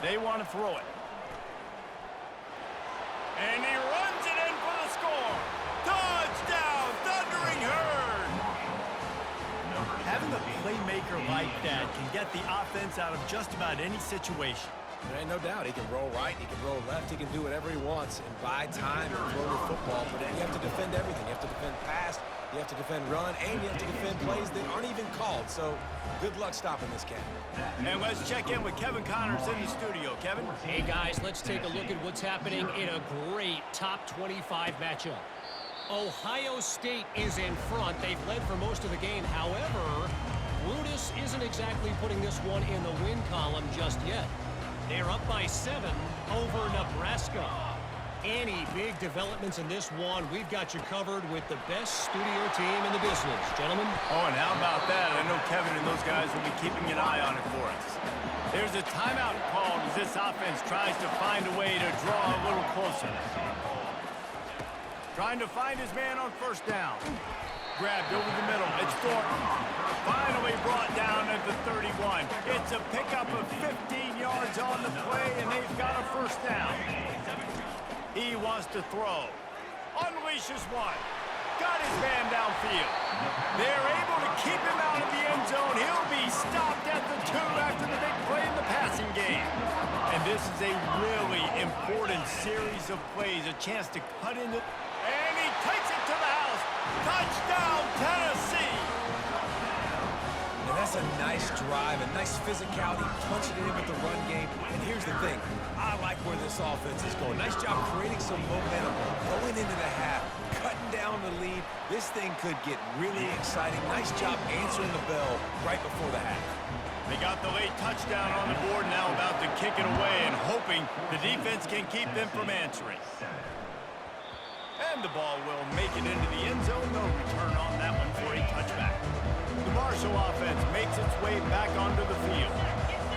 They want to throw it. And he runs it in for the score. Touchdown, Thundering Herd. Having a playmaker like that can get the offense out of just about any situation. There ain't no doubt. He can roll right, he can roll left, he can do whatever he wants and buy time and throw the football. But you have to defend everything. You have to defend pass, you have to defend run, and you have to defend plays that aren't even called. So good luck stopping this cat. And let's check in with Kevin Connors in the studio. Kevin? Hey, guys, let's take a look at what's happening in a great top 25 matchup. Ohio State is in front. They've led for most of the game. However, Brutus isn't exactly putting this one in the win column just yet. They're up by 7 over Nebraska. Any big developments in this one, we've got you covered with the best studio team in the business. Gentlemen? Oh, and how about that? I know Kevin and those guys will be keeping an eye on it for us. There's a timeout called as this offense tries to find a way to draw a little closer. Trying to find his man on first down. Grabbed over the middle. It's Thornton. Finally brought down at the 31. It's a pickup of 15 yards on the play, and they've got a first down. He wants to throw. Unleashes one. Got his man downfield. They're able to keep him out of the end zone. He'll be stopped at the 2 after the big play in the passing game. And this is a really important series of plays. A chance to cut into... And he takes it to the house. Touchdown, Tennessee! And that's a nice drive, a nice physicality, punching it in with the run game. And here's the thing. I like where this offense is going. Nice job creating some momentum, going into the half, cutting down the lead. This thing could get really exciting. Nice job answering the bell right before the half. They got the late touchdown on the board, now about to kick it away and hoping the defense can keep them from answering. And the ball will make it into the end zone. No return on that one for a touchback. The Marshall offense makes its way back onto the field.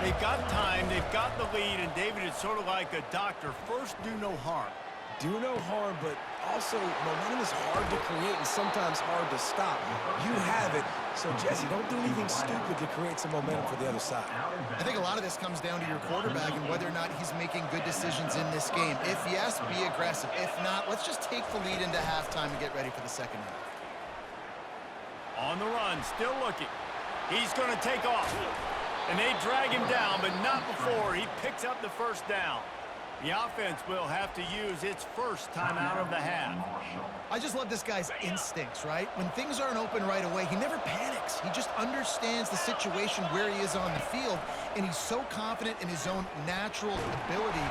They've got time, they've got the lead, and David is sort of like a doctor. First, do no harm. Do no harm, but also momentum is hard to create and sometimes hard to stop. You have it, so Jesse, don't do anything stupid to create some momentum for the other side. I think a lot of this comes down to your quarterback and whether or not he's making good decisions in this game. If yes, be aggressive. If not, let's just take the lead into halftime and get ready for the second half. On the run, still looking. He's going to take off. And they drag him down, but not before he picks up the first down. The offense will have to use its first timeout of the half. I just love this guy's instincts, right? When things aren't open right away, he never panics. He just understands the situation where he is on the field, and he's so confident in his own natural ability.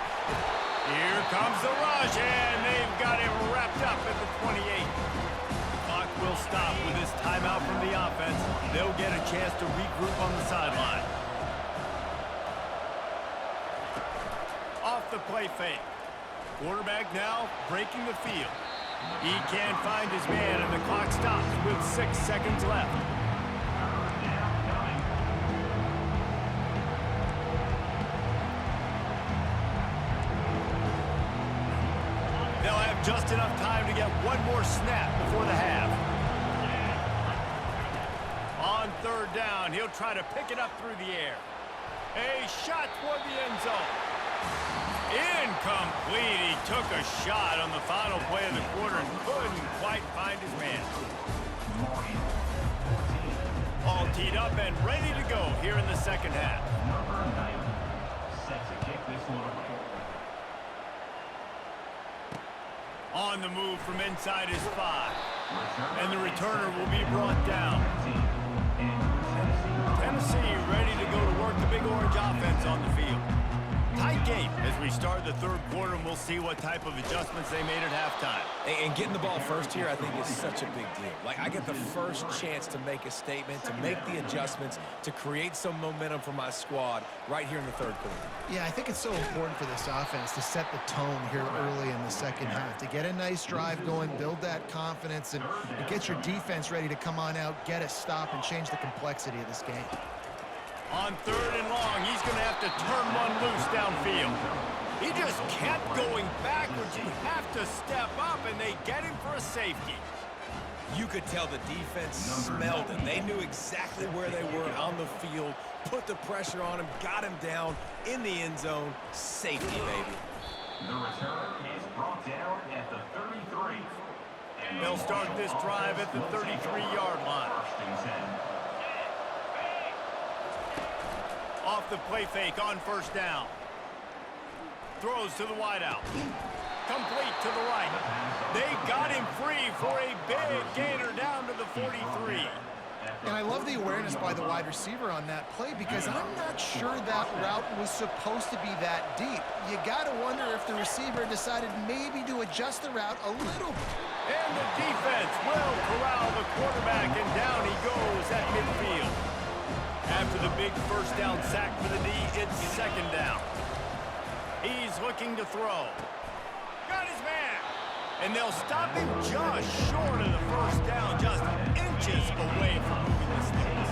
Here comes the rush, and they've got him wrapped up at the 28. The clock will stop with this timeout from the offense. They'll get a chance to regroup on the sideline. Off the play fake. Quarterback now breaking the field. He can't find his man, and the clock stops with 6 seconds left. They'll have just enough time to get one more snap before the half. On third down, he'll try to pick it up through the air. A shot toward the end zone. Incomplete. He took a shot on the final play of the quarter and couldn't quite find his man. All teed up and ready to go here in the second half. On the move from inside his 5. And the returner will be brought down. Tennessee ready to go to work the Big Orange offense on the field. Tight game as we start the third quarter, and we'll see what type of adjustments they made at halftime. And getting the ball first here, I think, is such a big deal. Like, I get the first chance to make a statement, to make the adjustments, to create some momentum for my squad right here in the third quarter. Yeah, I think it's so important for this offense to set the tone here early in the second half, to get a nice drive going, build that confidence, and get your defense ready to come on out, get a stop, and change the complexity of this game. On third and long, he's going to have to turn one loose downfield. He just kept going backwards. You have to step up, and they get him for a safety. You could tell the defense smelled it. They knew exactly where they were on the field, put the pressure on him, got him down in the end zone. Safety, baby. The return is brought down at the 33. And They'll start this drive at the 33-yard line. Off the play fake on first down. Throws to the wideout. Complete to the right. They got him free for a big gainer down to the 43. And I love the awareness by the wide receiver on that play because I'm not sure that route was supposed to be that deep. You got to wonder if the receiver decided maybe to adjust the route a little bit. And the defense will corral the quarterback, and down he goes at midfield. After the big first down sack for the knee, it's second down. He's looking to throw. Got his man. And they'll stop him just short of the first down, just inches away from moving the sticks.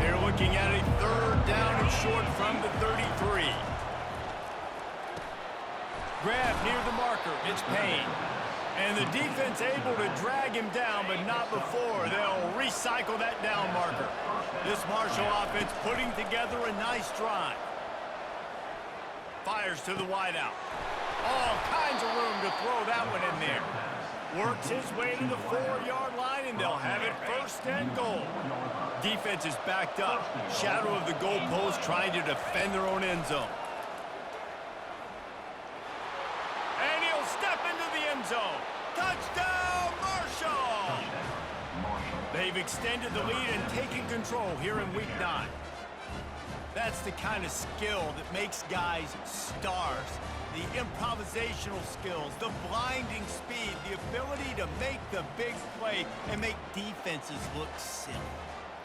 They're looking at a third down and short from the 33. Grab near the marker. It's Payne. And the defense able to drag him down, but not before. They'll recycle that down marker. This Marshall offense putting together a nice drive. Fires to the wideout. All kinds of room to throw that one in there. Works his way to the 4-yard line, and they'll have it first and goal. Defense is backed up. Shadow of the goalpost trying to defend their own end zone. And he'll step into the end zone. Touchdown, Marshall! They've extended the lead and taken control here in Week 9. That's the kind of skill that makes guys stars. The improvisational skills, the blinding speed, the ability to make the big play and make defenses look silly.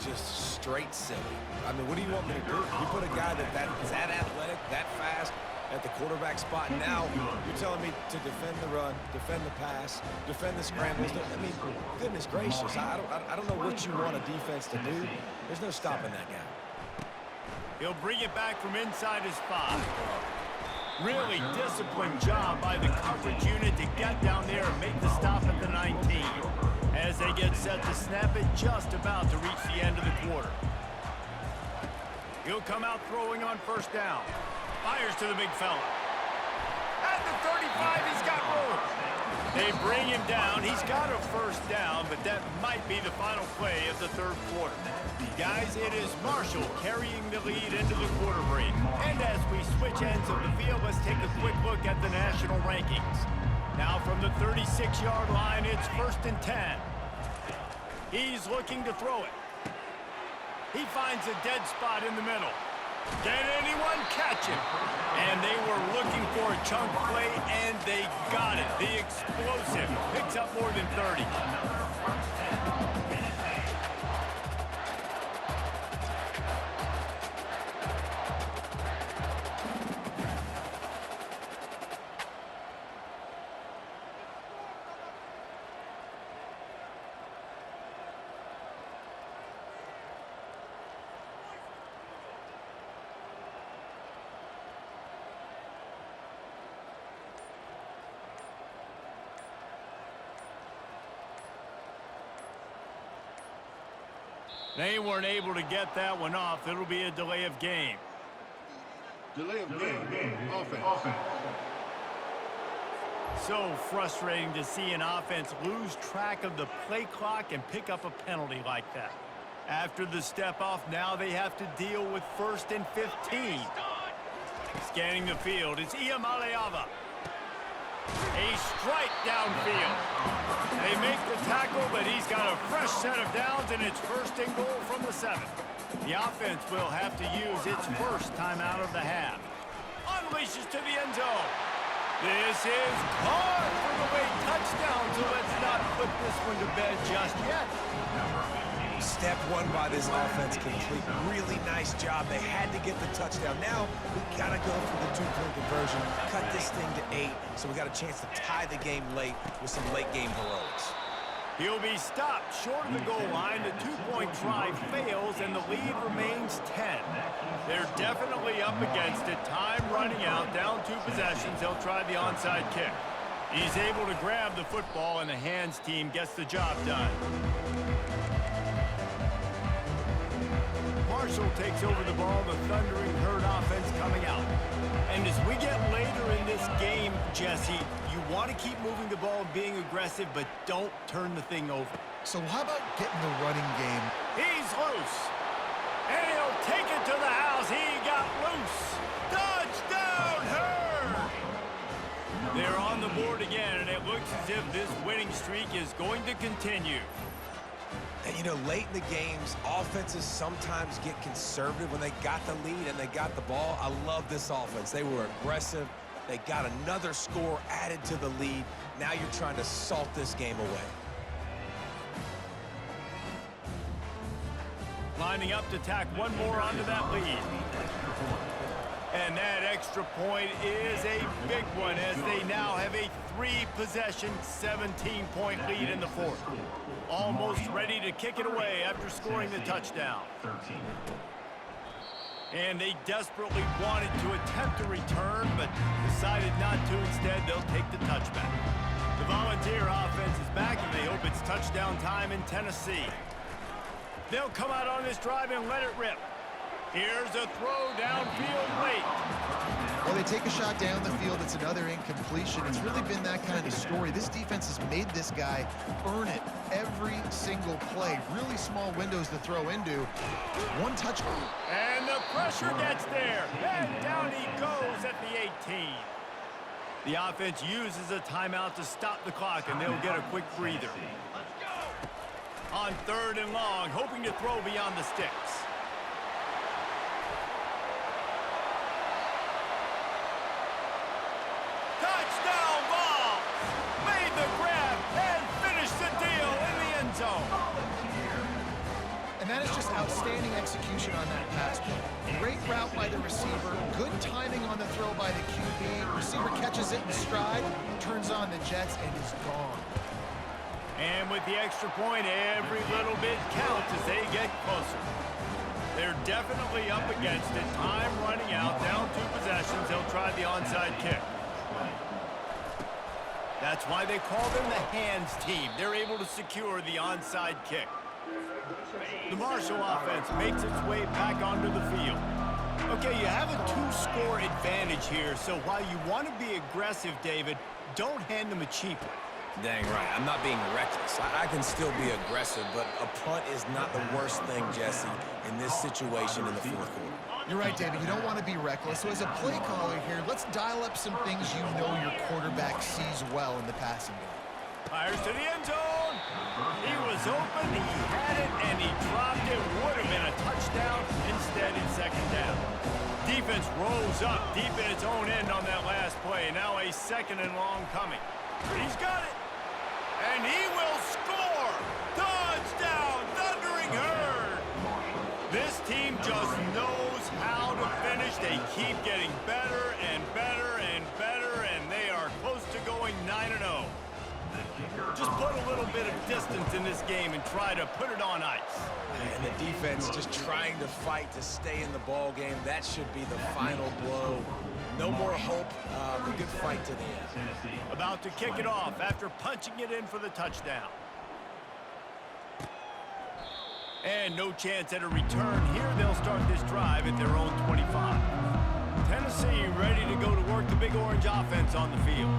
Just straight silly. I mean, what do you want me to do? You put a guy that's that athletic, that fast at the quarterback spot. Now you're telling me to defend the run, defend the pass, defend the scrambles. I mean, goodness gracious, I don't know what you want a defense to do. There's no stopping that guy. He'll bring it back from inside his 5. Really disciplined job by the coverage unit to get down there and make the stop at the 19. As they get set to snap it, just about to reach the end of the quarter. He'll come out throwing on first down. Fires to the big fella. At the 35, he's got room. They bring him down. He's got a first down, but that might be the final play of the third quarter. Guys, it is Marshall carrying the lead into the quarter break. And as we switch ends of the field, let's take a quick look at the national rankings. Now from the 36-yard line, it's first and 10. He's looking to throw it. He finds a dead spot in the middle. Can anyone catch him? And they were looking for a chunk play, and they got it. The explosive picks up more than 30. They weren't able to get that one off. It'll be a delay of game. Delay of game. Offense. So frustrating to see an offense lose track of the play clock and pick up a penalty like that. After the step off, now they have to deal with first and 15. Scanning the field, it's Iamaleava. A strike downfield. They make the tackle, but he's got a fresh set of downs, and it's first and goal from the 7. The offense will have to use its first time out of the half. Unleashes to the end zone. This is caught for the late touchdown, so let's not put this one to bed just yet. Step one by this offense complete. Really nice job. They had to get the touchdown. Now we got to go for the 2-point conversion, cut this thing to 8, so we got a chance to tie the game late with some late game heroics. He'll be stopped short of the goal line. The 2-point try fails, and the lead remains 10. They're definitely up against it. Time running out, down 2 possessions. They'll try the onside kick. He's able to grab the football, and the hands team gets the job done. Marshall takes over the ball, the Thundering Herd offense coming out. And as we get later in this game, Jesse, you want to keep moving the ball and being aggressive, but don't turn the thing over. So how about getting the running game? He's loose. And he'll take it to the house. He got loose. Touchdown, Herd! They're on the board again, and it looks as if this winning streak is going to continue. And, you know, late in the games, offenses sometimes get conservative when they got the lead and they got the ball. I love this offense. They were aggressive. They got another score added to the lead. Now you're trying to salt this game away. Lining up to tack one more onto that lead. And that extra point is a big one as they now have a 3-possession, 17-point lead in the fourth. Almost ready to kick it away after scoring the touchdown. And they desperately wanted to attempt a return, but decided not to. Instead, they'll take the touchback. The Volunteer offense is back, and they hope it's touchdown time in Tennessee. They'll come out on this drive and let it rip. Here's a throw downfield late. Well, they take a shot down the field. It's another incompletion. It's really been that kind of story. This defense has made this guy earn it every single play. Really small windows to throw into. One touch. And the pressure gets there. And down he goes at the 18. The offense uses a timeout to stop the clock, and they'll get a quick breather. On 3rd and long, hoping to throw beyond the sticks. Touchdown ball! Made the grab and finished the deal in the end zone. And that is just outstanding execution on that pass play. Great route by the receiver. Good timing on the throw by the QB. Receiver catches it in stride, turns on the jets, and is gone. And with the extra point, every little bit counts as they get closer. They're definitely up against it. Time running out, down 2 possessions. They'll try the onside kick. That's why they call them the hands team. They're able to secure the onside kick. The Marshall offense makes its way back onto the field. Okay, you have a 2-score advantage here, so while you want to be aggressive, David, don't hand them a cheap one. Dang right. I'm not being reckless. I can still be aggressive, but a punt is not the worst thing, Jesse, in this situation in the fourth quarter. You're right, David. You don't want to be reckless. So as a play caller here, let's dial up some things you know your quarterback sees well in the passing game. Fires to the end zone. He was open, he had it, and he dropped it. Would have been a touchdown. Instead, it's 2nd down. Defense rolls up deep in its own end on that last play. Now a 2nd and long coming. He's got it. And he will score! Touchdown, Thundering Herd! This team just knows how to finish. They keep getting better and better and better, and they are close to going 9-0. Just put a little bit of distance in this game and try to put it on ice. And the defense just trying to fight to stay in the ball game. That should be the final blow. No more hope. A good fight to the end. About to kick it off after punching it in for the touchdown. And no chance at a return here. They'll start this drive at their own 25. Tennessee ready to go to work the Big Orange offense on the field.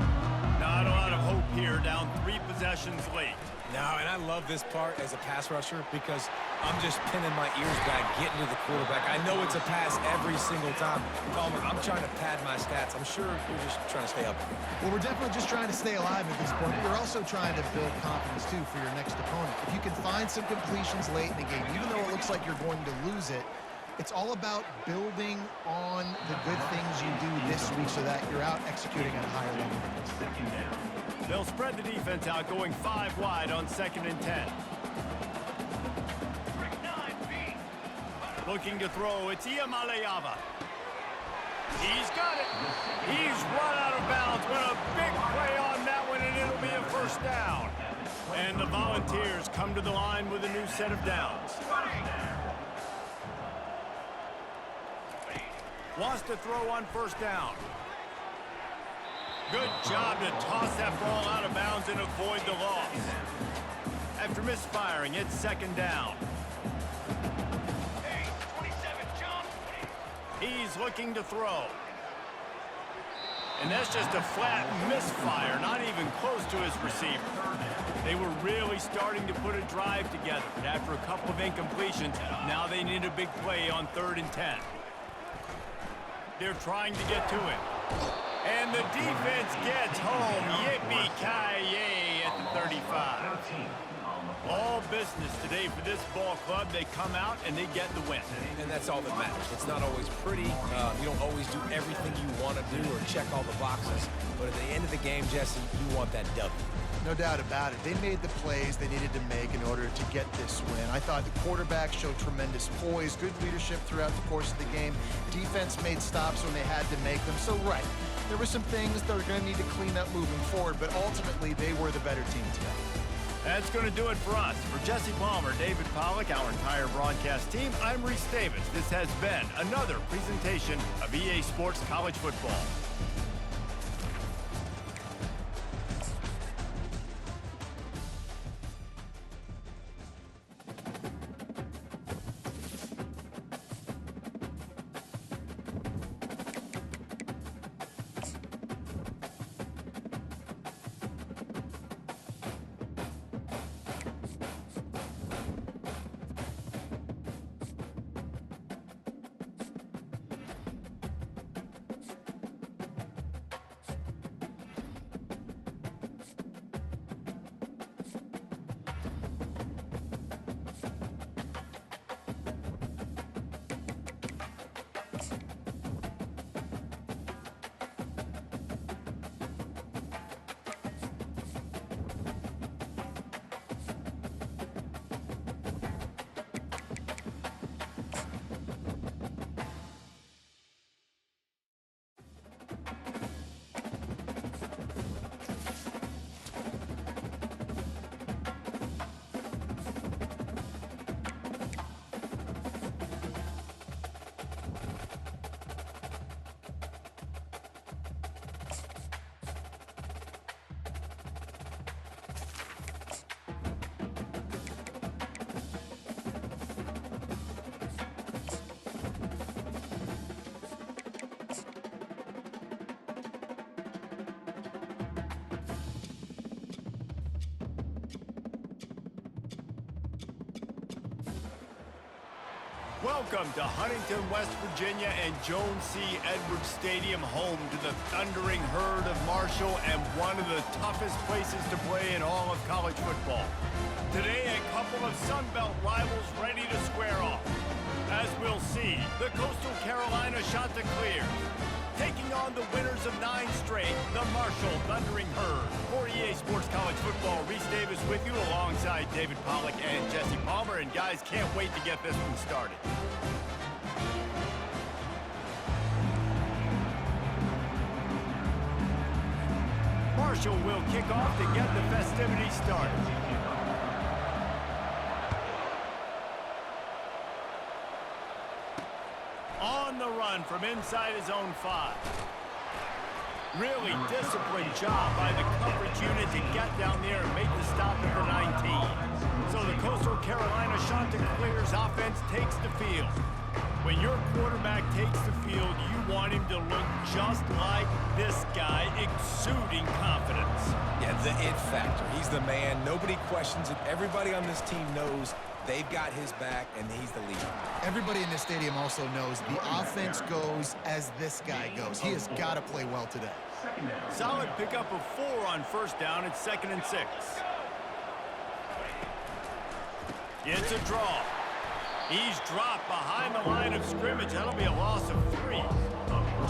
Not a lot of hope here, down 3 possessions late. No, and I love this part as a pass rusher because I'm just pinning my ears back, getting to the quarterback. I know it's a pass every single time. Palmer, I'm trying to pad my stats. I'm sure you're just trying to stay up here. Well, we're definitely just trying to stay alive at this point. We're also trying to build confidence, too, for your next opponent. If you can find some completions late in the game, even though it looks like you're going to lose it, it's all about building on the good things you do this week so that you're out executing at a higher level. They'll spread the defense out, going 5 wide on 2nd and 10. Looking to throw, it's Iamaleava. He's got it. He's run out of bounds. What a big play on that one, and it'll be a 1st down. And the Volunteers come to the line with a new set of downs. Wants to throw on 1st down. Good job to toss that ball out of bounds and avoid the loss. After misfiring, it's second down. Hey, 27, jump. He's looking to throw. And that's just a flat misfire, not even close to his receiver. They were really starting to put a drive together. And after a couple of incompletions, now they need a big play on 3rd and 10. They're trying to get to it. And the defense gets home. Yippee-ki-yay at the 35. All business today for this ball club. They come out and they get the win. And that's all that matters. It's not always pretty. You don't always do everything you want to do or check all the boxes. But at the end of the game, Jesse, you want that W. No doubt about it. They made the plays they needed to make in order to get this win. I thought the quarterback showed tremendous poise, good leadership throughout the course of the game. Defense made stops when they had to make them. So, right, there were some things they're going to need to clean up moving forward, but ultimately they were the better team today. That's going to do it for us. For Jesse Palmer, David Pollack, our entire broadcast team, I'm Reese Davis. This has been another presentation of EA Sports College Football. Welcome to Huntington, West Virginia and Jones C. Edwards Stadium, home to the thundering herd of Marshall and one of the toughest places to play in all of college football. Today, a couple of Sun Belt rivals ready to square off. As we'll see, the Coastal Carolina Chanticleers taking on the winners of 9 straight, the Marshall Thundering Herd. For EA Sports College Football, Reese Davis with you alongside David Pollack and Jesse Palmer. And guys, can't wait to get this one started. Marshall will kick off to get the festivities started. On the run from inside his own 5. Really disciplined job by the coverage unit to get down there and make the stop at the 19. So the Coastal Carolina Chanticleers offense takes the field. When your quarterback takes the field, you want him to look just like this guy, exuding confidence. Yeah, the it factor. He's the man. Nobody questions it. Everybody on this team knows they've got his back, and he's the leader. Everybody in this stadium also knows the offense goes as this guy goes. He has got to play well today. Solid pickup of 4 on first down. It's 2nd and 6. It's a draw. He's dropped behind the line of scrimmage. That'll be a loss of 3.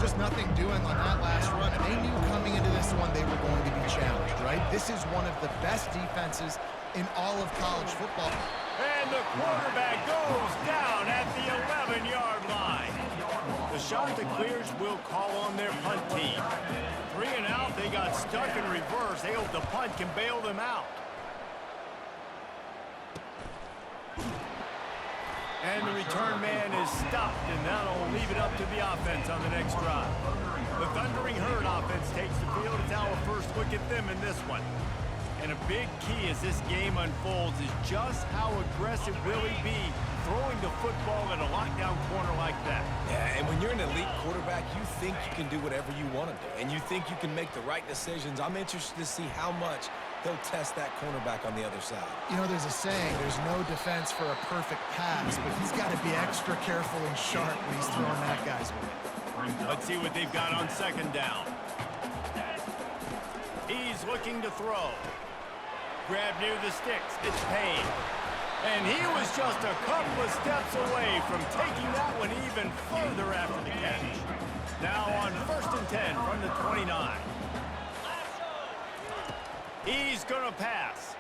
Just nothing doing on that last run, and they knew coming into this one they were going to be challenged, right? This is one of the best defenses in all of college football. And the quarterback goes down at the 11-yard line. The Chanticleers will call on their punt team. 3 and out, they got stuck in reverse. They hope the punt can bail them out. And the return man is stopped, and that'll leave it up to the offense on the next drive. The Thundering Herd offense takes the field. It's our first look at them in this one. And a big key as this game unfolds is just how aggressive will he be throwing the football at a lockdown corner like that. Yeah, and when you're an elite quarterback, you think you can do whatever you want to do, and you think you can make the right decisions. I'm interested to see how much he'll test that cornerback on the other side. You know, there's a saying, there's no defense for a perfect pass, but he's got to be extra careful and sharp when he's throwing that guy's way. Let's see what they've got on second down. He's looking to throw. Grab near the sticks. It's Payne. And he was just a couple of steps away from taking that one even further after the catch. Now on 1st and 10 from the 29. He's going to pass.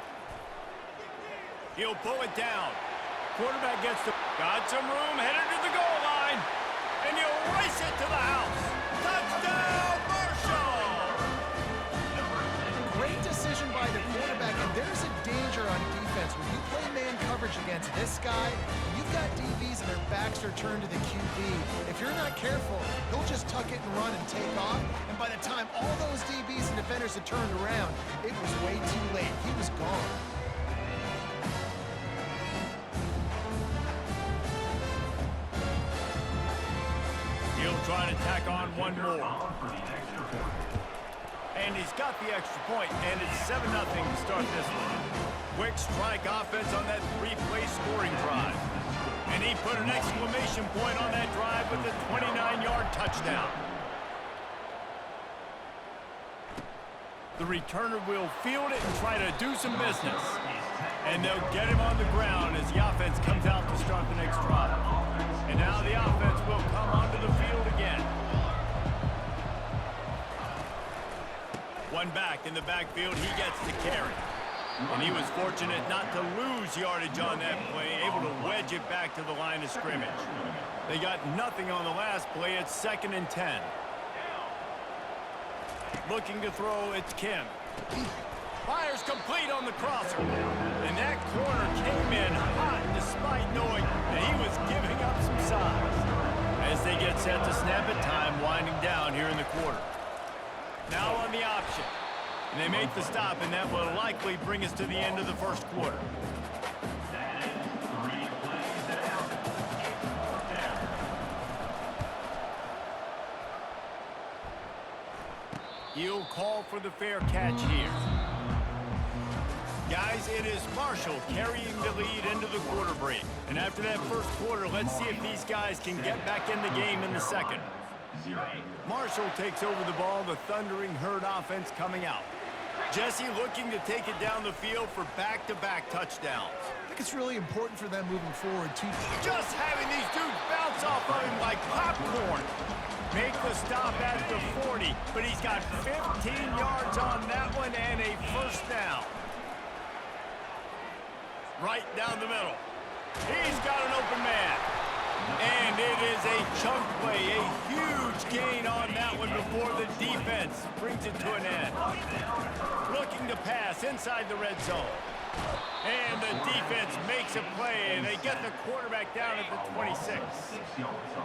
He'll pull it down. Quarterback gets the... Got some room, headed to the goal line. And you'll race it to the house. Touchdown, Marshall! Great decision by the quarterback, and there's a danger on defense. When you play man coverage against this guy, you've got DBs and their backs are turned to the QB. If you're not careful, he'll just tuck it and run and take off. And by the time all those DBs and defenders had turned around, it was way too late. He was gone. He'll try to tack on one more. And he's got the extra point, and it's 7-0 to start this one. Quick strike offense on that 3-play scoring drive. And he put an exclamation point on that drive with a 29-yard touchdown. The returner will field it and try to do some business. And they'll get him on the ground as the offense comes out to start the next drive. And now the offense will come onto the field again. One back in the backfield, he gets the carry. And he was fortunate not to lose yardage on that play, able to wedge it back to the line of scrimmage. They got nothing on the last play. It's 2nd and 10. Looking to throw, it's Kim. Fires complete on the crosser. And that corner came in hot despite knowing that he was giving up some size. As they get set to snap it, time winding down here in the quarter. Now on the option. And they make the stop, and that will likely bring us to the end of the first quarter. He'll call for the fair catch here. Guys, it is Marshall carrying the lead into the quarter break. And after that first quarter, let's see if these guys can get back in the game in the second. Marshall takes over the ball, the Thundering Herd offense coming out. Jesse looking to take it down the field for back-to-back touchdowns. I think it's really important for them moving forward, too. Just having these dudes bounce off of him like popcorn. Make the stop at the 40, but he's got 15 yards on that one and a first down. Right down the middle. He's got an open man. And it is a chunk play, a huge gain on that one before the defense brings it to an end. Looking to pass inside the red zone. And the defense makes a play, and they get the quarterback down at the 26.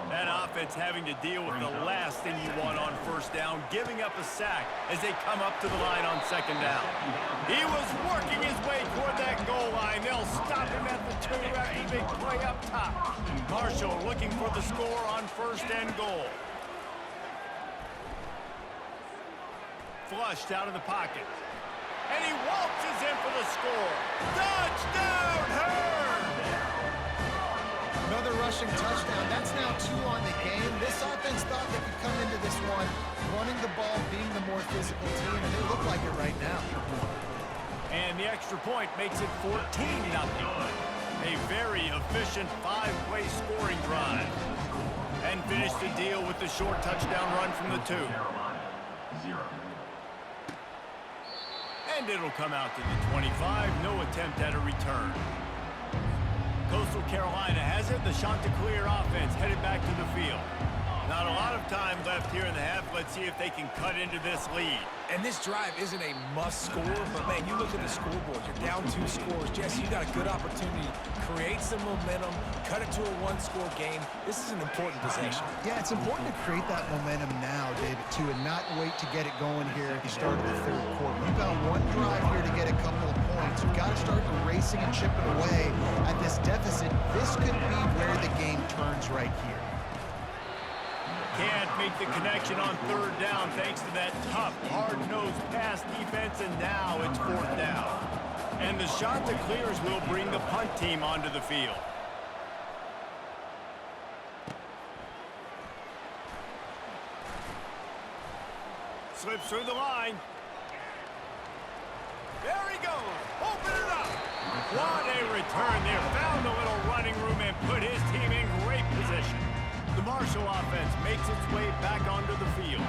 That offense having to deal with the last thing you want on first down, giving up a sack as they come up to the line on second down. He was working his way toward that goal line. They'll stop him at the 2 after the big play up top. Marshall looking for the score on first and goal. Flushed out of the pocket. And he waltzes in for the score. Touchdown, Herd! Another rushing touchdown. That's now 2 on the game. This offense thought they could come into this one running the ball, being the more physical team, and they look like it right now. And the extra point makes it 14-0. A very efficient 5-play scoring drive. And finish the deal with the short touchdown run from the 2. And it'll come out to the 25. No attempt at a return. Coastal Carolina has it. The Chanticleer offense headed back to the field. Not a lot of time left here in the half. Let's see if they can cut into this lead. And this drive isn't a must score, but man, you look at the scoreboard, you're down 2 scores. Jesse, you got a good opportunity. Create some momentum, cut it to a 1-score game. This is an important possession. Yeah, it's important to create that momentum now, David, too, and not wait to get it going here at the start of the third quarter. You've got one drive here to get a couple of points. You've got to start erasing and chipping away at this deficit. This could be where the game turns right here. Can't make the connection on third down thanks to that tough, hard-nosed pass defense, and now it's fourth down. And the shot that clears will bring the punt team onto the field. Slips through the line. There he goes. Open it up. What a return there. Found a little running room and put his team in great position. The Marshall offense makes its way back onto the field.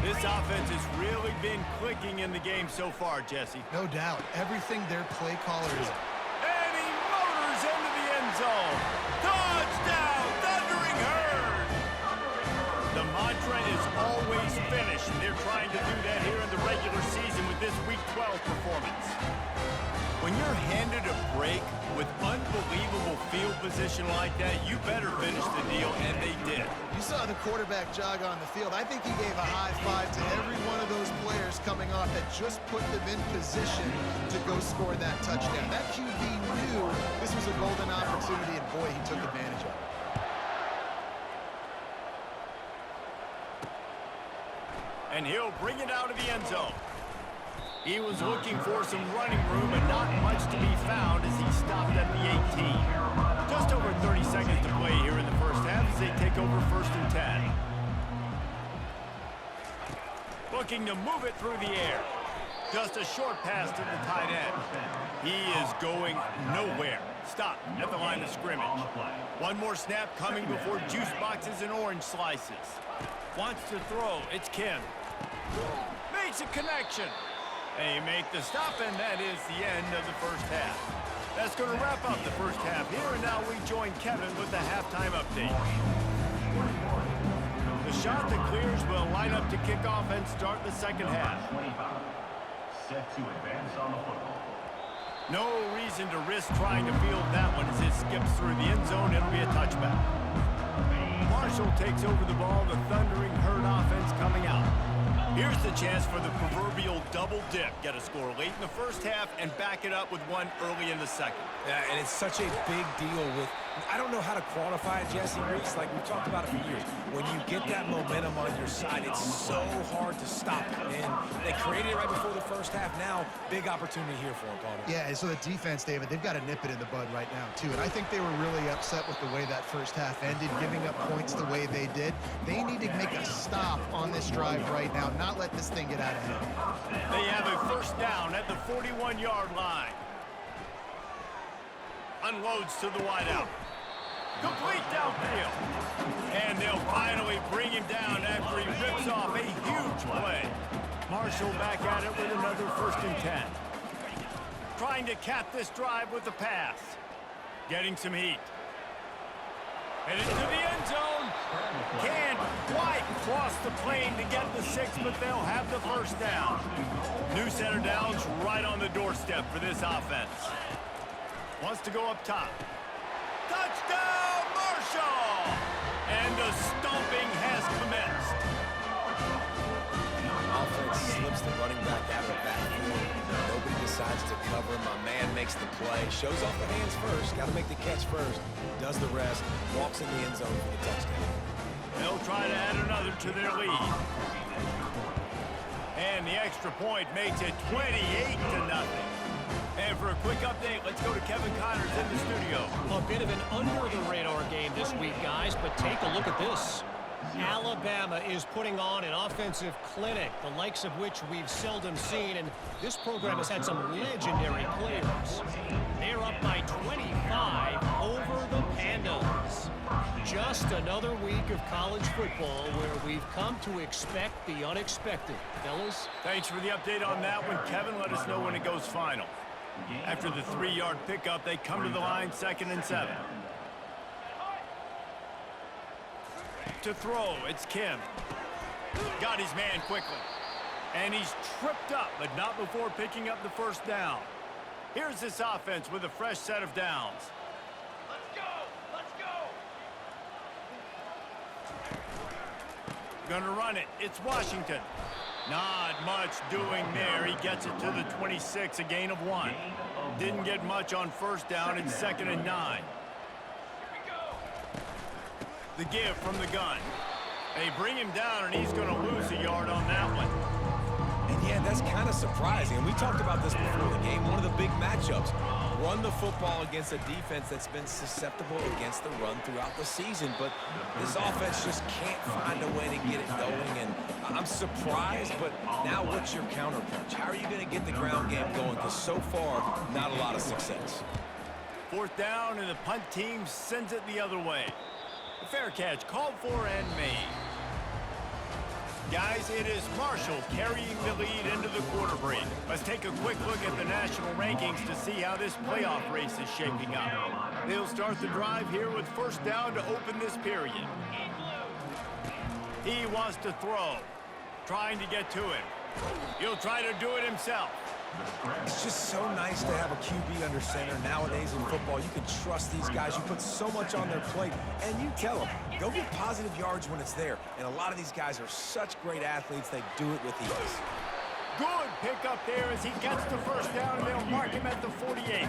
This offense has really been clicking in the game so far, Jesse. No doubt. Everything their play caller is. And he motors into the end zone. Touchdown, Thundering Herd! The mantra is always finish, and they're trying to do that here in the regular season with this Week 12 performance. When you're handed a break with unbelievable field position like that, you better finish the deal, and they did. You saw the quarterback jog on the field. I think he gave a high five to every one of those players coming off that just put them in position to go score that touchdown. That QB knew this was a golden opportunity, and boy, he took advantage of it. And he'll bring it out of the end zone. He was looking for some running room and not much to be found as he stopped at the 18. Just over 30 seconds to play here in the first half as they take over 1st and 10. Looking to move it through the air. Just a short pass to the tight end. He is going nowhere. Stop at the line of scrimmage. One more snap coming before juice boxes and orange slices. Wants to throw. It's Kim. Makes a connection. And you make the stop, and that is the end of the first half. That's going to wrap up the first half here, and now we join Kevin with the halftime update. The shot that clears will line up to kick off and start the second half. 25. Set to advance on the football. No reason to risk trying to field that one as it skips through the end zone. It'll be a touchback. Marshall takes over the ball. The Thundering Herd offense coming out. Here's the chance for the proverbial double dip. Get a score late in the first half and back it up with one early in the second. Yeah, and it's such a big deal with, I don't know how to quantify it, Jesse Reese, like we've talked about it for years. When you get that momentum on your side, it's so hard to stop it. And they created it right before the first half. Now, big opportunity here for them, Palmer. Yeah, and so the defense, David, they've got to nip it in the bud right now, too. And I think they were really upset with the way that first half ended, giving up points the way they did. They need to make a stop on this drive right now, not let this thing get out of hand. They have a first down at the 41-yard line. Unloads to the wideout. Complete downfield. And they'll finally bring him down after he rips off a huge play. Marshall back at it with another 1st and 10. Trying to cap this drive with the pass. Getting some heat. Headed to the end zone. Can't quite cross the plane to get the 6, but they'll have the first down. New center downs right on the doorstep for this offense. Wants to go up top. Touchdown, Marshall! And the stomping has commenced. Offense slips the running back out of the backfield. Nobody decides to cover. My man makes the play. Shows off the hands first. Got to make the catch first. Does the rest. Walks in the end zone for the touchdown. They'll try to add another to their lead. And the extra point makes it 28-0. And for a quick update, let's go to Kevin Connors in the studio. A bit of an under-the-radar game this week, guys, but take a look at this. Alabama is putting on an offensive clinic, the likes of which we've seldom seen, and this program has had some legendary players. They're up by 25 over the Pandas. Just another week of college football where we've come to expect the unexpected. Fellas? Thanks for the update on that one, Kevin. Let us know when it goes final. After the 3-yard pickup, they come to the line 2nd and 7. to throw. It's Kim. Got his man quickly. And he's tripped up, but not before picking up the first down. Here's this offense with a fresh set of downs. Let's go! Let's go! Gonna run it. It's Washington. Not much doing there. He gets it to the 26, a gain of 1. Didn't get much on first down. It's 2nd and 9. The give from the gun. They bring him down, and he's going to lose a yard on that one. And yeah, that's kind of surprising. And we talked about this before the game. One of the big matchups. Run the football against a defense that's been susceptible against the run throughout the season. But this offense just can't find a way to get it going. And I'm surprised, but now what's your counterpunch? How are you going to get the ground game going? Because so far, not a lot of success. 4th down, and the punt team sends it the other way. A fair catch called for and made. Guys, it is Marshall carrying the lead into the quarter break. Let's take a quick look at the national rankings to see how this playoff race is shaping up. They'll start the drive here with first down to open this period. He wants to throw, trying to get to him. He'll try to do it himself. It's just so nice to have a QB under center. Nowadays in football, you can trust these guys. You put so much on their plate, and you tell them, go get positive yards when it's there. And a lot of these guys are such great athletes, they do it with ease. Good pickup there as he gets the first down, and they'll mark him at the 48.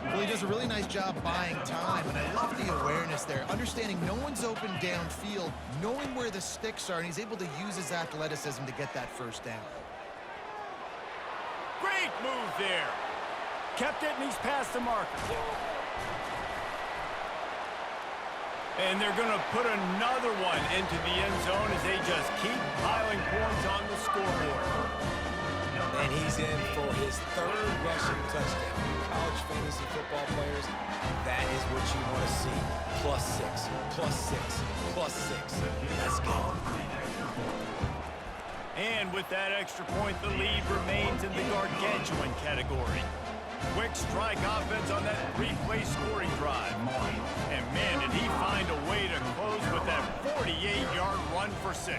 Well, he does a really nice job buying time, and I love the awareness there. Understanding no one's open downfield, knowing where the sticks are, and he's able to use his athleticism to get that first down. Great move there. Kept it, and he's past the marker. And they're going to put another one into the end zone as they just keep piling points on the scoreboard. And he's in for his 3rd rushing touchdown. College fantasy football players, that is what you want to see. +6, +6, +6. Let's go. And with that extra point, the lead remains in the gargantuan category. Quick strike offense on that 3-play scoring drive. And man, did he find a way to close with that 48-yard run for 6.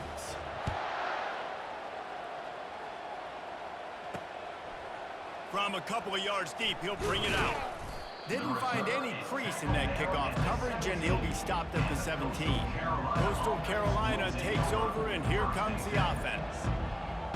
From a couple of yards deep, he'll bring it out. Didn't find any crease in that kickoff coverage, and he'll be stopped at the 17. Coastal Carolina takes over, and here comes the offense.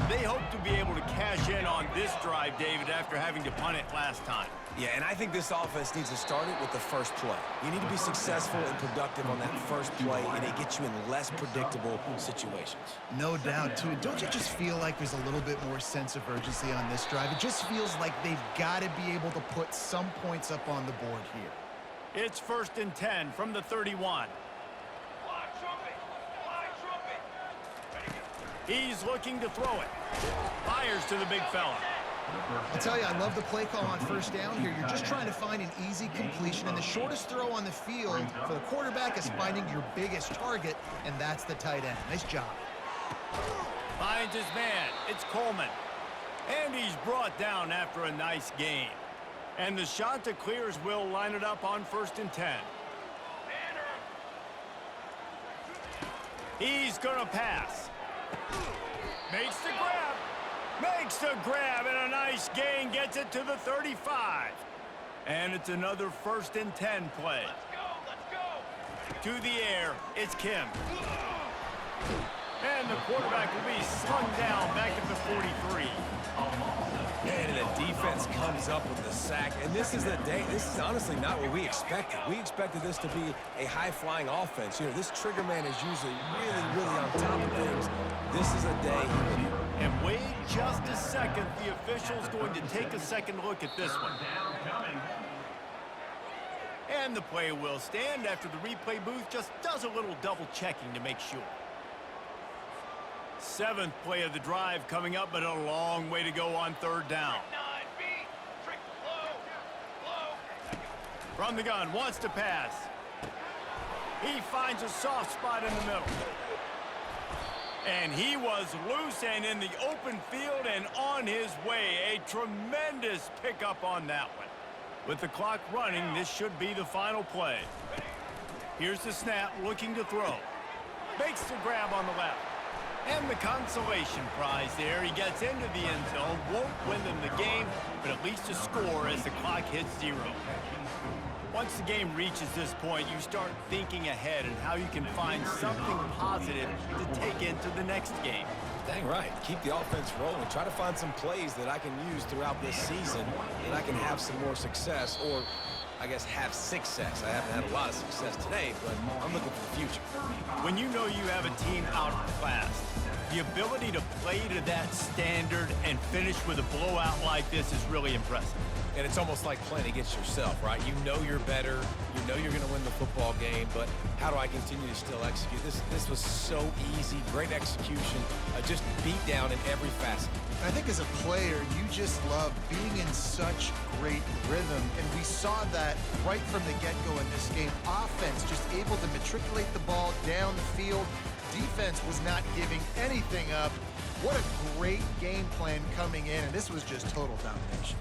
They hope to be able to cash in on this drive, David, after having to punt it last time. Yeah, and I think this offense needs to start it with the first play. You need to be successful and productive on that first play, and it gets you in less predictable situations. No doubt, too. Don't you just feel like there's a little bit more sense of urgency on this drive? It just feels like they've got to be able to put some points up on the board here. It's 1st and 10 from the 31. He's looking to throw it. Fires to the big fella. I'll tell you, I love the play call on first down here. You're just trying to find an easy completion, and the shortest throw on the field for the quarterback is finding your biggest target, and that's the tight end. Nice job. Finds his man. It's Coleman. And he's brought down after a nice gain. And the shot to clears will line it up on 1st and 10. He's going to pass. Makes the grab. Makes the grab, and a nice gain gets it to the 35. And it's another 1st and 10 play. Let's go! To the air, it's Kim. And the quarterback will be slung down back at the 43. And the defense comes up with the sack. And this is the day. This is honestly not what we expected. We expected this to be a high-flying offense. You know, this trigger man is usually really on top of things. This is a day. And wait just a second. The official's going to take a second look at this one. And the play will stand after the replay booth just does a little double checking to make sure. 7th play of the drive coming up, but a long way to go on 3rd down. From the gun, wants to pass. He finds a soft spot in the middle. And he was loose and in the open field and on his way. A tremendous pickup on that one. With the clock running, this should be the final play. Here's the snap, looking to throw. Makes the grab on the left. And the consolation prize there. He gets into the end zone. Won't win them the game, but at least a score as the clock hits 0. Once the game reaches this point, you start thinking ahead and how you can find something positive to take into the next game. Dang right. Keep the offense rolling. Try to find some plays that I can use throughout this season that I can have some more success, or I guess have success. I haven't had a lot of success today, but I'm looking for the future. When you know you have a team outclassed, the ability to play to that standard and finish with a blowout like this is really impressive. And it's almost like playing against yourself, right? You know you're better. You know you're going to win the football game, but how do I continue to still execute? This was so easy. Great execution. Just beat down in every facet. I think as a player, you just love being in such great rhythm, and we saw that right from the get-go in this game. Offense just able to matriculate the ball down the field. Defense was not giving anything up. What a great game plan coming in, and this was just total domination.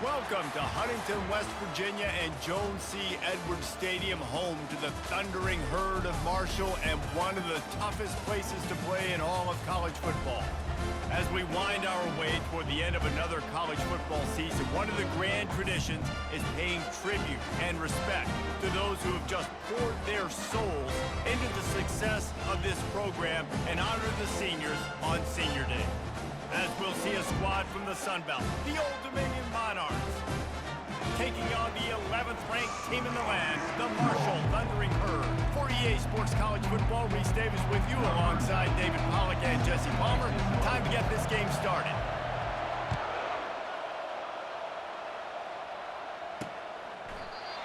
Welcome to Huntington, West Virginia and Jones C. Edwards Stadium, home to the thundering herd of Marshall and one of the toughest places to play in all of college football. As we wind our way toward the end of another college football season, one of the grand traditions is paying tribute and respect to those who have just poured their souls into the success of this program and honor the seniors on Senior Day. As we'll see a squad from the Sun Belt, the Old Dominion Monarchs, taking on the 11th ranked team in the land, the Marshall Thundering Herd. For EA Sports College Football, Reese Davis with you alongside David Pollack and Jesse Palmer. Time to get this game started.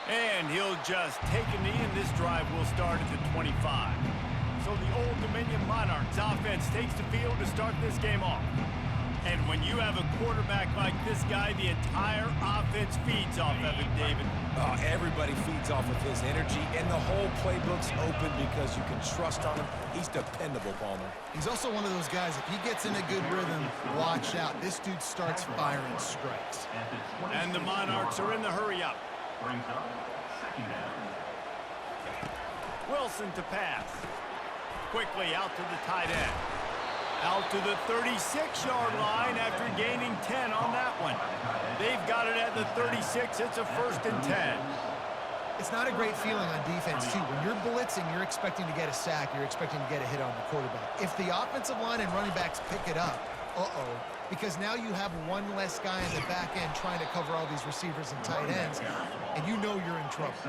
And he'll just take a knee, and this drive will start at the 25. So the Old Dominion Monarchs offense takes the field to start this game off. And when you have a quarterback like this guy, the entire offense feeds off of it, David. Everybody feeds off of his energy, and the whole playbook's open because you can trust on him. He's dependable, Palmer. He's also one of those guys, if he gets in a good rhythm, watch out. This dude starts firing strikes. And the Monarchs are in the hurry-up. Brings up second down. Wilson to pass. Quickly out to the tight end. Out to the 36-yard line after gaining 10 on that one. They've got it at the 36. It's a 1st and 10. It's not a great feeling on defense, too. When you're blitzing, you're expecting to get a sack. You're expecting to get a hit on the quarterback. If the offensive line and running backs pick it up, because now you have one less guy in the back end trying to cover all these receivers and tight ends, and you know you're in trouble.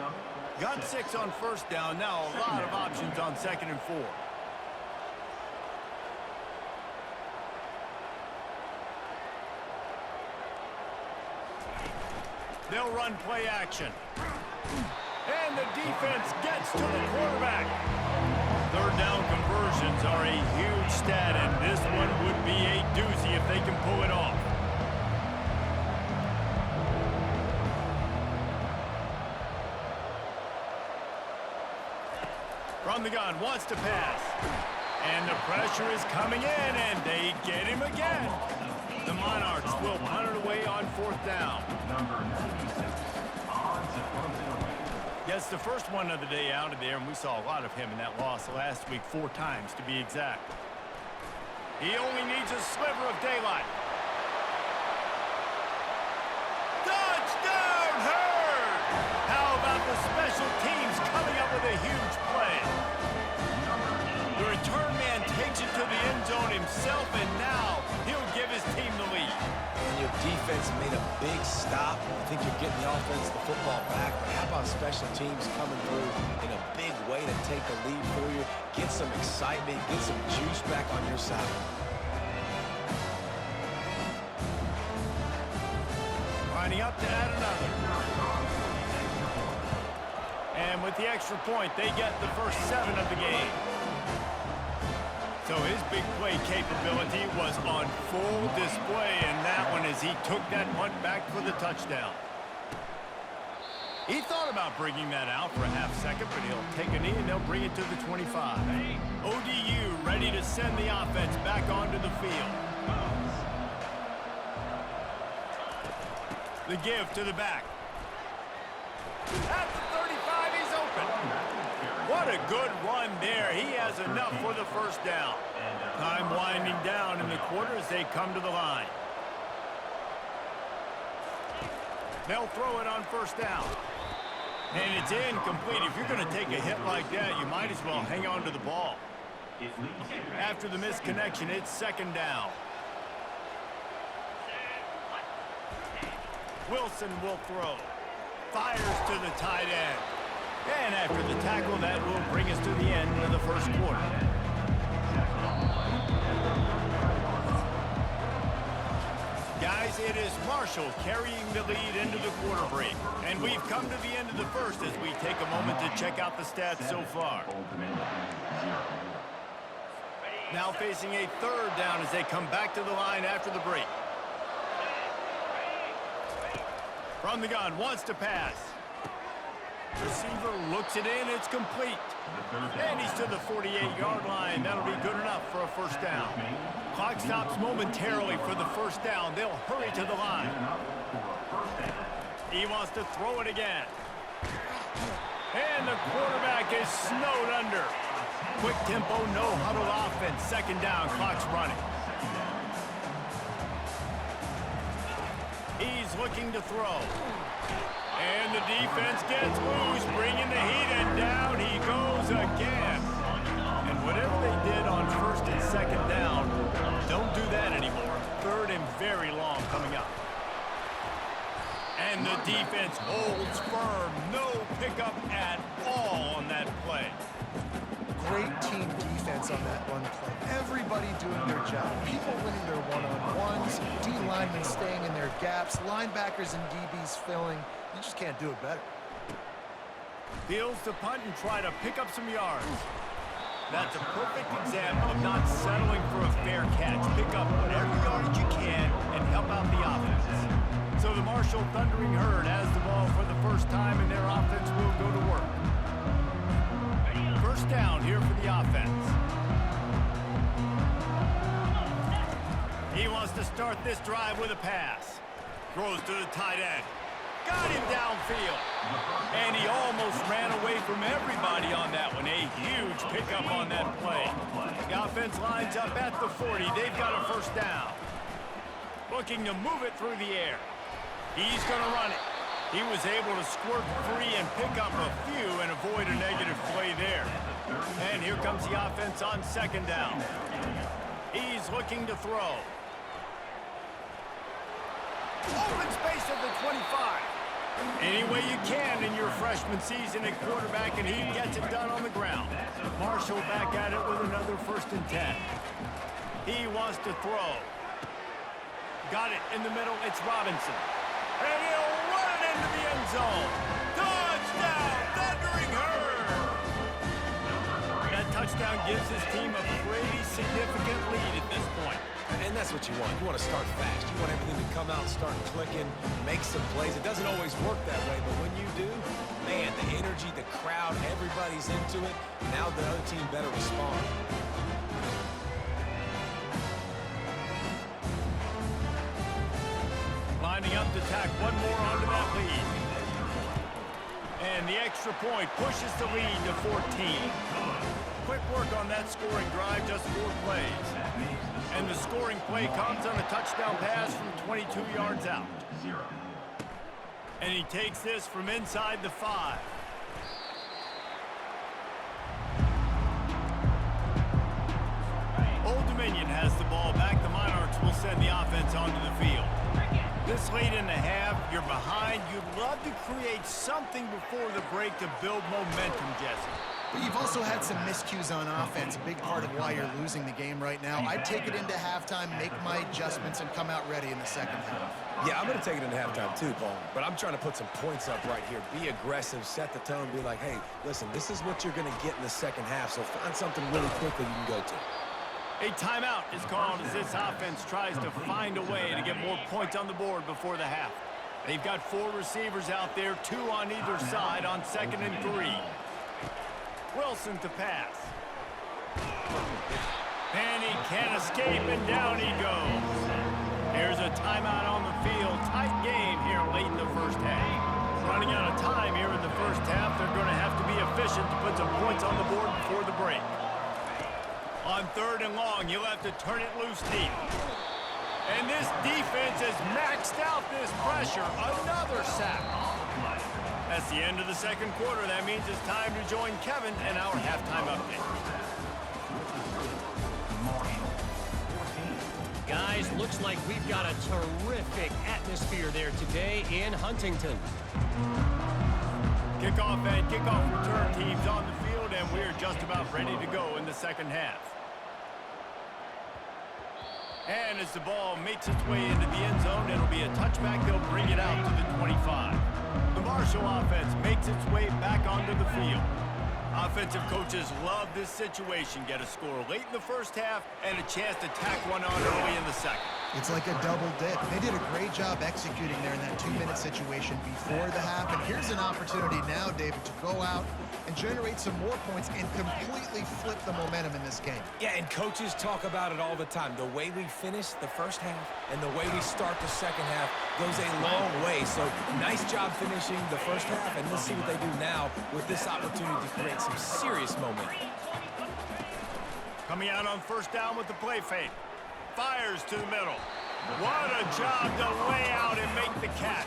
Got 6 on 1st down. Now a lot of options on 2nd and 4. They'll run play action. And the defense gets to the quarterback. 3rd down conversions are a huge stat, and this one would be a doozy if they can pull it off. From the gun, wants to pass. And the pressure is coming in, and they get him again. The Monarchs will punt it away on 4th down. Gets the first one of the day out of there, and we saw a lot of him in that loss last week, 4 times to be exact. He only needs a sliver of daylight. Touchdown! defense made a big stop. I think you're getting the offense the football back. But how about special teams coming through in a big way to take the lead for you, get some excitement, get some juice back on your side. Lining up to add another. And with the extra point, they get the first 7 of the game. So his big play capability was on full display in that one as he took that punt back for the touchdown. He thought about bringing that out for a half second, but he'll take a knee and they'll bring it to the 25. ODU ready to send the offense back onto the field. The give to the back. At the 35, he's open. What a good run there. He has enough for the first down. Time winding down in the quarter as they come to the line. They'll throw it on first down. And it's incomplete. If you're going to take a hit like that, you might as well hang on to the ball. After the misconnection, it's second down. Wilson will throw. Fires to the tight end. And after the tackle, that will bring us to the end of the first quarter. Guys, it is Marshall carrying the lead into the quarter break. And we've come to the end of the first as we take a moment to check out the stats so far. Now facing a third down as they come back to the line after the break. From the gun, wants to pass. Receiver looks it in, it's complete. And he's to the 48-yard line. That'll be good enough for a first down. Clock stops momentarily for the first down. They'll hurry to the line. He wants to throw it again. And the quarterback is snowed under. Quick tempo, no huddle offense. Second down, clock's running. He's looking to throw. And the defense gets loose, bringing the heat, and down he goes again. And whatever they did on first and second down, don't do that anymore. Third and very long coming up. And the defense holds firm. No pickup at all on that play. Great team defense on that one play. Everybody doing their job. People winning their one-on-ones, D-linemen staying in their gaps, linebackers and DBs filling. You just can't do it better. Fields to punt and try to pick up some yards. That's a perfect example of not settling for a fair catch. Pick up whatever yardage you can and help out the offense. So the Marshall Thundering Herd has the ball for the first time, and their offense will go to work. First down here for the offense. He wants to start this drive with a pass. Throws to the tight end. Got him downfield. And he almost ran away from everybody on that one. A huge pickup on that play. The offense lines up at the 40. They've got a first down. Looking to move it through the air. He's going to run it. He was able to squirt free and pick up a few and avoid a negative play there. And here comes the offense on second down. He's looking to throw. Open space at the 25. Any way you can in your freshman season at quarterback, and he gets it done on the ground. Marshall back at it with another first and 10. He wants to throw. Got it in the middle. It's Robinson. And he'll run it into the end zone. Touchdown, Thundering Herd! That touchdown gives his team a pretty significant lead at this point. And that's what you want. You want to start fast. You want everything to come out and start clicking, make some plays. It doesn't always work that way, but when you do, man, the energy, the crowd, everybody's into it. Now the other team better respond. Lining up to tack one more onto that lead. And the extra point pushes the lead to 14. Quick work on that scoring drive, just 4 plays. And the scoring play comes on a touchdown pass from 22 yards out. And he takes this from inside the 5. Old Dominion has the ball back. The Monarchs will send the offense onto the field. This late in the half, you're behind. You'd love to create something before the break to build momentum, Jesse. But you've also had some miscues on offense, a big part of why you're losing the game right now. I'd take it into halftime, make my adjustments, and come out ready in the second half. Yeah, I'm going to take it into halftime too, Paul. But I'm trying to put some points up right here. Be aggressive, set the tone, be like, hey, listen, this is what you're going to get in the second half, so find something really quickly you can go to. A timeout is called as this offense tries to find a way to get more points on the board before the half. They've got 4 receivers out there, 2 on either side on 2nd and 3. Wilson to pass. And he can't escape, and down he goes. Here's a timeout on the field. Tight game here late in the first half. Running out of time here in the first half. They're going to have to be efficient to put some points on the board before the break. On 3rd and long, you'll have to turn it loose deep. And this defense has maxed out this pressure. Another sack. That's the end of the second quarter. That means it's time to join Kevin and our halftime update. Guys, looks like we've got a terrific atmosphere there today in Huntington. Kickoff and kickoff return teams on the field, and we're just about ready to go in the second half. And as the ball makes its way into the end zone, it'll be a touchback. They'll bring it out to the 25. The Marshall offense makes its way back onto the field. Offensive coaches love this situation. Get a score late in the first half and a chance to tack one on early in the second. It's like a double dip. They did a great job executing there in that 2-minute situation before the half. And here's an opportunity now, David, to go out and generate some more points and completely flip the momentum in this game. Yeah, and coaches talk about it all the time. The way we finish the first half and the way we start the second half goes a long way. So nice job finishing the first half, and let's see what they do now with this opportunity to create some serious momentum. Coming out on first down with the play fake. Fires to the middle. What a job to lay out and make the catch.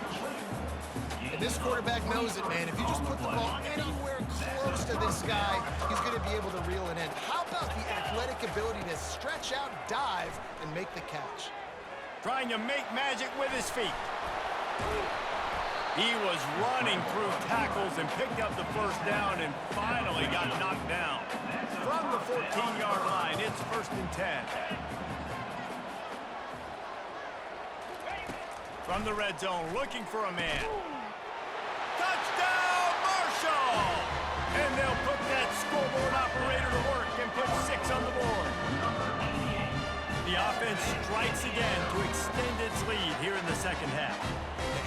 And this quarterback knows it, man. If you just put the ball anywhere close to this guy, he's going to be able to reel it in. How about the athletic ability to stretch out, dive, and make the catch? Trying to make magic with his feet. He was running through tackles and picked up the first down and finally got knocked down. From the 14-yard line, it's 1st and 10. From the red zone, looking for a man. Touchdown, Marshall! And they'll put that scoreboard operator to work and put 6 on the board. The offense strikes again to extend its lead here in the second half.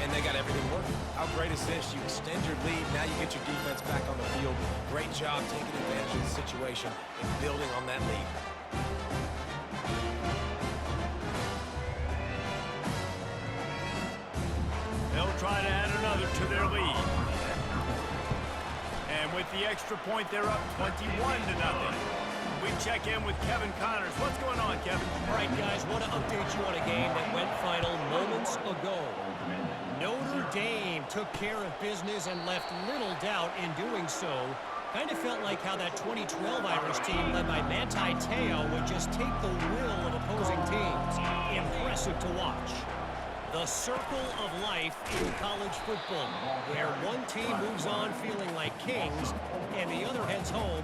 And they got everything working. How great is this? You extend your lead, now you get your defense back on the field. Great job taking advantage of the situation and building on that lead. They'll try to add another to their lead. And with the extra point, they're up 21-0. We check in with Kevin Connors. What's going on, Kevin? All right, guys, want to update you on a game that went final moments ago. Notre Dame took care of business and left little doubt in doing so. Kind of felt like how that 2012 Irish team led by Manti Te'o would just take the will of opposing teams. Impressive to watch. The circle of life in college football, where one team moves on feeling like kings and the other heads home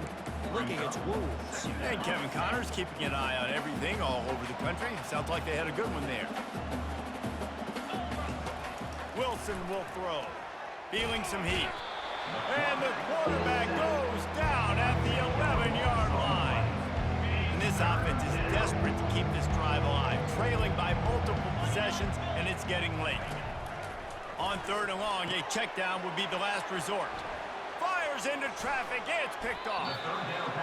licking its wounds. And Kevin Connors keeping an eye on everything all over the country. Sounds like they had a good one there. Wilson will throw. Feeling some heat. And the quarterback goes down at the 11-yard line. And this offense is desperate to keep this drive alive, trailing by multiple possessions, and it's getting late. On 3rd and long, a check down would be the last resort. Fires into traffic, it's picked off.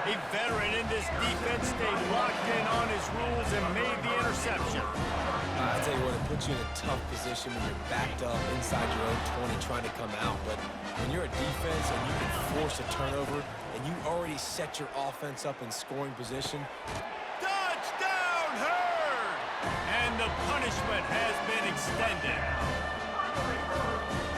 A veteran in this defense stayed locked in on his rules and made the interception. I tell you what, it puts you in a tough position when you're backed up inside your own 20 trying to come out. But when you're a defense and you can force a turnover and you already set your offense up in scoring position. Touchdown, Herd! And the punishment has been extended.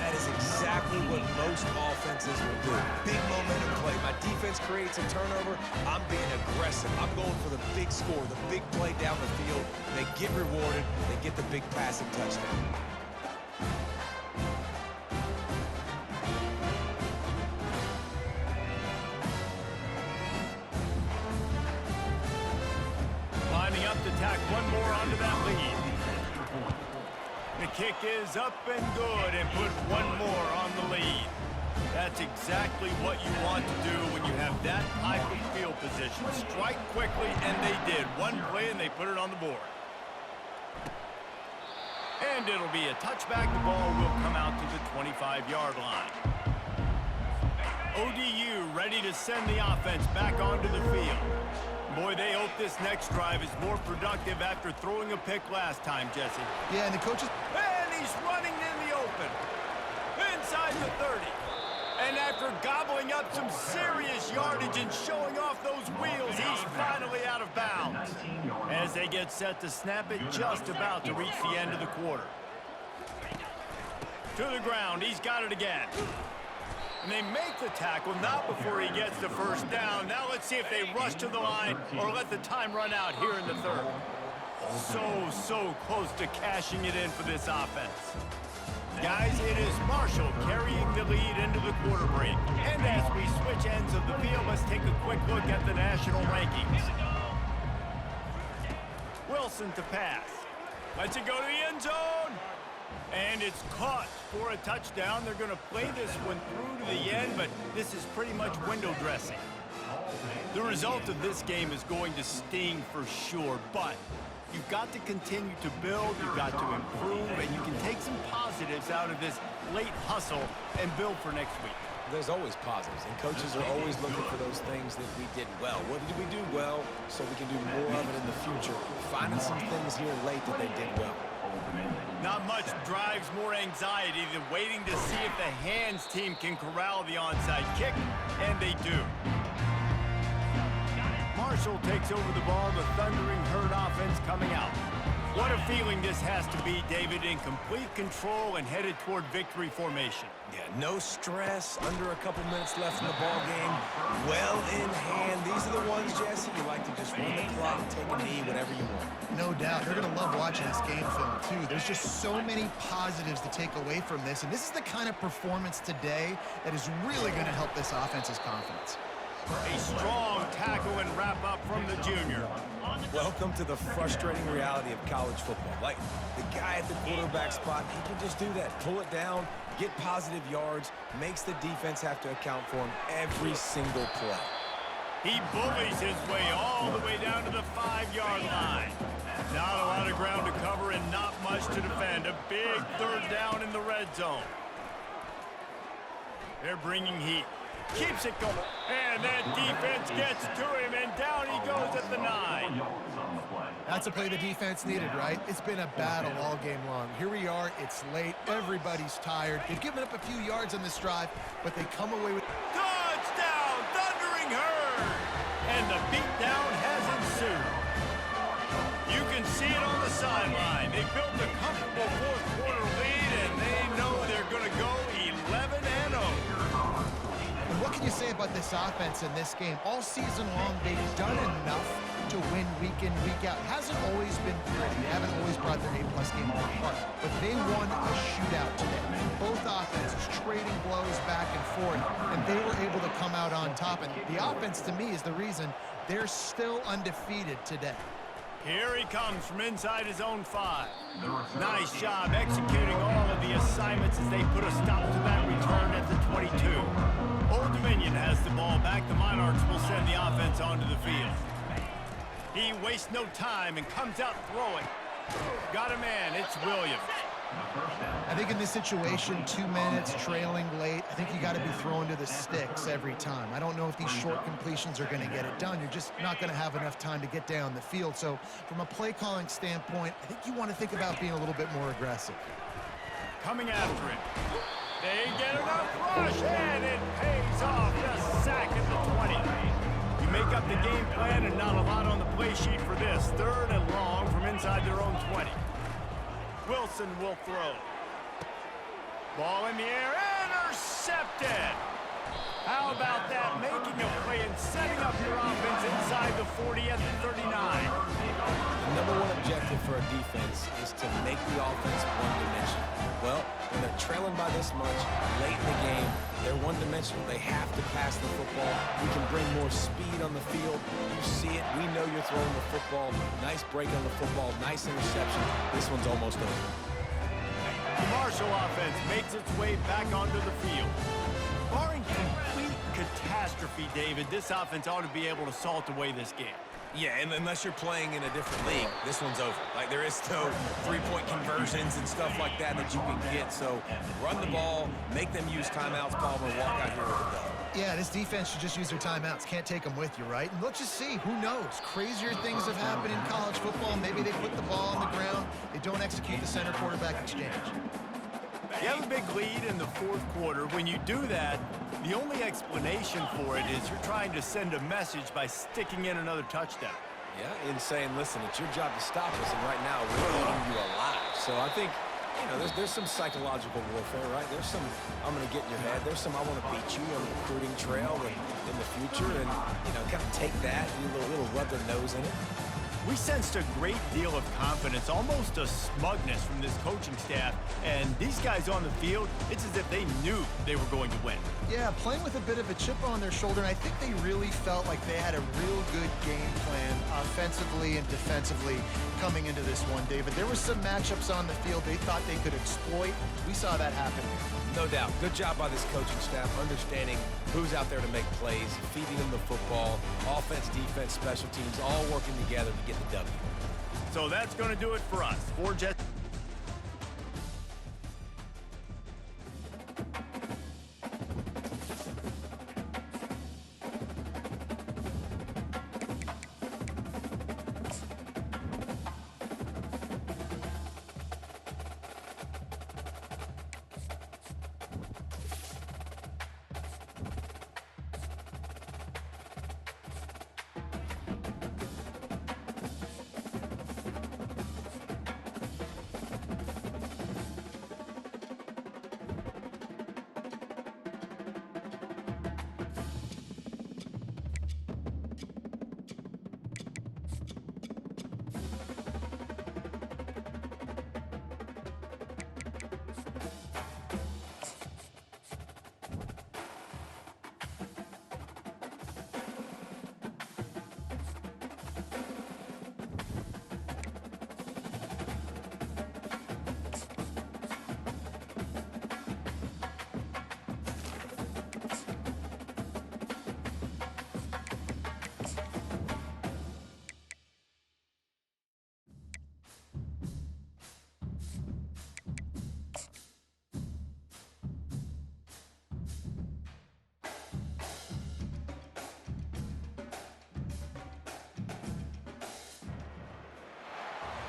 That is exactly what most offenses will do. Big momentum play. My defense creates a turnover. I'm being aggressive. I'm going for the big score, the big play down the field. They get rewarded. They get the big passing touchdown. kick is up and good and put one more on the lead. That's exactly what you want to do when you have that type of field position. Strike quickly, and they did. One play, and they put it on the board. And it'll be a touchback. The ball will come out to the 25-yard line. ODU ready to send the offense back onto the field. Boy, they hope this next drive is more productive after throwing a pick last time, Jesse. Yeah, and the coaches... And he's running in the open. Inside the 30. And after gobbling up some serious yardage and showing off those wheels, he's finally out of bounds. As they get set to snap it, just about to reach the end of the quarter. To the ground, he's got it again. And they make the tackle, not before he gets the first down. Now let's see if they rush to the line or let the time run out here in the third. So close to cashing it in for this offense. Guys, it is Marshall carrying the lead into the quarter break. And as we switch ends of the field, let's take a quick look at the national rankings. Wilson to pass. Lets it go to the end zone. And it's caught for a touchdown. They're going to play this one through to the end, but this is pretty much window dressing. The result of this game is going to sting for sure, but you've got to continue to build, you've got to improve, and you can take some positives out of this late hustle and build for next week. There's always positives, and coaches are always looking for those things that we did well. What did we do well so we can do more of it in the future? Finding some things here late that they did well. Not much drives more anxiety than waiting to see if the hands team can corral the onside kick, and they do. Marshall takes over the ball, the thundering herd offense coming out. What a feeling this has to be, David, in complete control and headed toward victory formation. Yeah, no stress, under a couple minutes left in the ball game, well in hand. These are the ones, Jesse, you like to just run the clock, take a knee, whatever you want. No doubt. They're going to love watching this game film, too. There's just so many positives to take away from this, and this is the kind of performance today that is really going to help this offense's confidence. A strong tackle and wrap up from the junior. Welcome to the frustrating reality of college football. Like, the guy at the quarterback spot, he can just do that. Pull it down, get positive yards, makes the defense have to account for him every single play. He bullies his way all the way down to the 5-yard line. Not a lot of ground to cover and not much to defend. A big third down in the red zone. They're bringing heat. Keeps it going. And that defense gets to him, and down he goes at the 9. That's a play the defense needed, right? It's been a battle all game long. Here we are. It's late. Everybody's tired. They've given up a few yards on this drive, but they come away with... Touchdown! Thundering herd! And the beatdown has ensued. You can see it on the sideline. They built a comfortable fourth-quarter lead, and they know they're going to go 11-0. What can you say about this offense in this game? All season long, they've done enough to win week in, week out. Hasn't always been pretty. They haven't always brought their A-plus game to the park. But they won a shootout today. Both offenses trading blows back and forth, and they were able to come out on top. And the offense, to me, is the reason they're still undefeated today. Here he comes from inside his own 5. Nice job executing all of the assignments as they put a stop to that return at the 22. Old Dominion has the ball back. The Monarchs will send the offense onto the field. He wastes no time and comes out throwing. Got a man. It's Williams. I think in this situation, 2 minutes, trailing late, I think you got to be throwing to the sticks every time. I don't know if these short completions are going to get it done. You're just not going to have enough time to get down the field. So from a play calling standpoint, I think you want to think about being a little bit more aggressive. Coming after him. They get enough rush, and it pays off. The sack at the 20. You make up the game plan and not a lot on the play sheet for this. 3rd and long from inside their own 20. Wilson will throw. Ball in the air, intercepted. How about that? Making a play and setting up your offense inside the 40 at the 39. The number one objective for a defense is to make the offense one-dimensional. Well, when they're trailing by this much, late in the game, they're one-dimensional. They have to pass the football. We can bring more speed on the field. You see it. We know you're throwing the football. Nice break on the football. Nice interception. This one's almost over. Marshall offense makes its way back onto the field. Barring complete catastrophe, David, this offense ought to be able to salt away this game. Yeah, and unless you're playing in a different league, this one's over. Like, there is no three-point conversions and stuff like that that you can get. So run the ball, make them use timeouts, Palmer, and walk out here with a dub. Yeah, this defense should just use their timeouts. Can't take them with you, right? And let's just see. Who knows? Crazier things have happened in college football. Maybe they put the ball on the ground. They don't execute the center quarterback exchange. You have a big lead in the fourth quarter. When you do that, the only explanation for it is you're trying to send a message by sticking in another touchdown. Yeah, and saying, listen, it's your job to stop us, and right now we're eating you alive. So I think, you know, there's some psychological warfare, right? There's some, I'm going to get in your head. There's some, I want to beat you on the recruiting trail and in the future, and, you know, kind of take that, do a little rub their nose in it. We sensed a great deal of confidence, almost a smugness from this coaching staff. And these guys on the field, it's as if they knew they were going to win. Yeah, playing with a bit of a chip on their shoulder, and I think they really felt like they had a real good game plan offensively and defensively coming into this one, David. There were some matchups on the field they thought they could exploit. We saw that happen. No doubt. Good job by this coaching staff, understanding who's out there to make plays, feeding them the football, offense, defense, special teams, all working together to get the W. So that's going to do it for us. For Jets.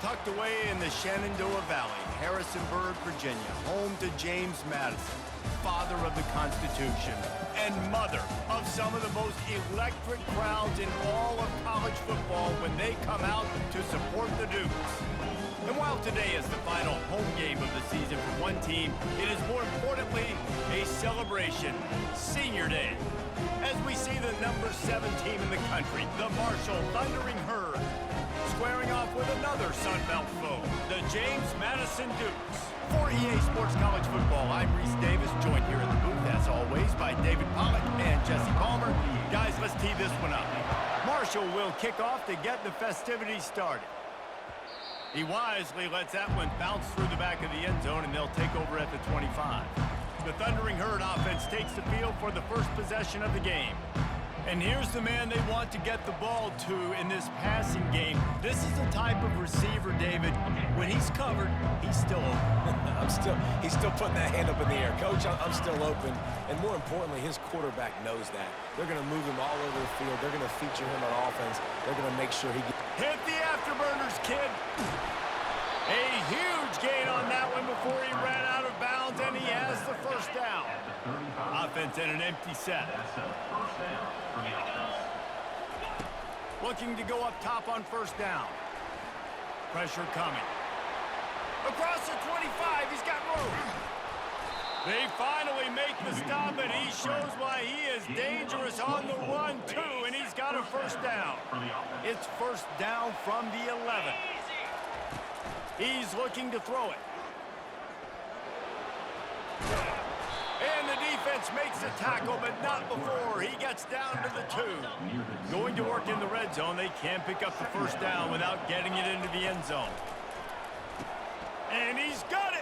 Tucked away in the Shenandoah Valley, Harrisonburg, Virginia, home to James Madison, father of the Constitution and mother of some of the most electric crowds in all of college football when they come out to support the Dukes. And while today is the final home game of the season for one team, it is more importantly a celebration, Senior Day, as we see the number 7 team in the country, the Marshall Thundering Herd, squaring off with another Sun Belt foe, the James Madison Dukes. For EA Sports College Football, I'm Reese Davis, joined here in the booth, as always, by David Pollack and Jesse Palmer. Guys, let's tee this one up. Marshall will kick off to get the festivities started. He wisely lets that one bounce through the back of the end zone, and they'll take over at the 25. The Thundering Herd offense takes the field for the first possession of the game. And here's the man they want to get the ball to in this passing game. This is the type of receiver, David, when he's covered, he's still open. He's still putting that hand up in the air. Coach, I'm still open. And more importantly, his quarterback knows that. They're going to move him all over the field. They're going to feature him on offense. They're going to make sure he gets... Hit the afterburners, kid. A huge gain on that one before he ran out of bounds, and he has the first down. Offense in an empty set. Looking to go up top on first down. Pressure coming. Across the 25, he's got room. They finally make the stop, and he shows why he is dangerous on the run, too, and he's got a first down. It's first down from the 11. He's looking to throw it. And the defense makes the tackle, but not before he gets down to the 2. Going to work in the red zone, they can't pick up the first down without getting it into the end zone. And he's got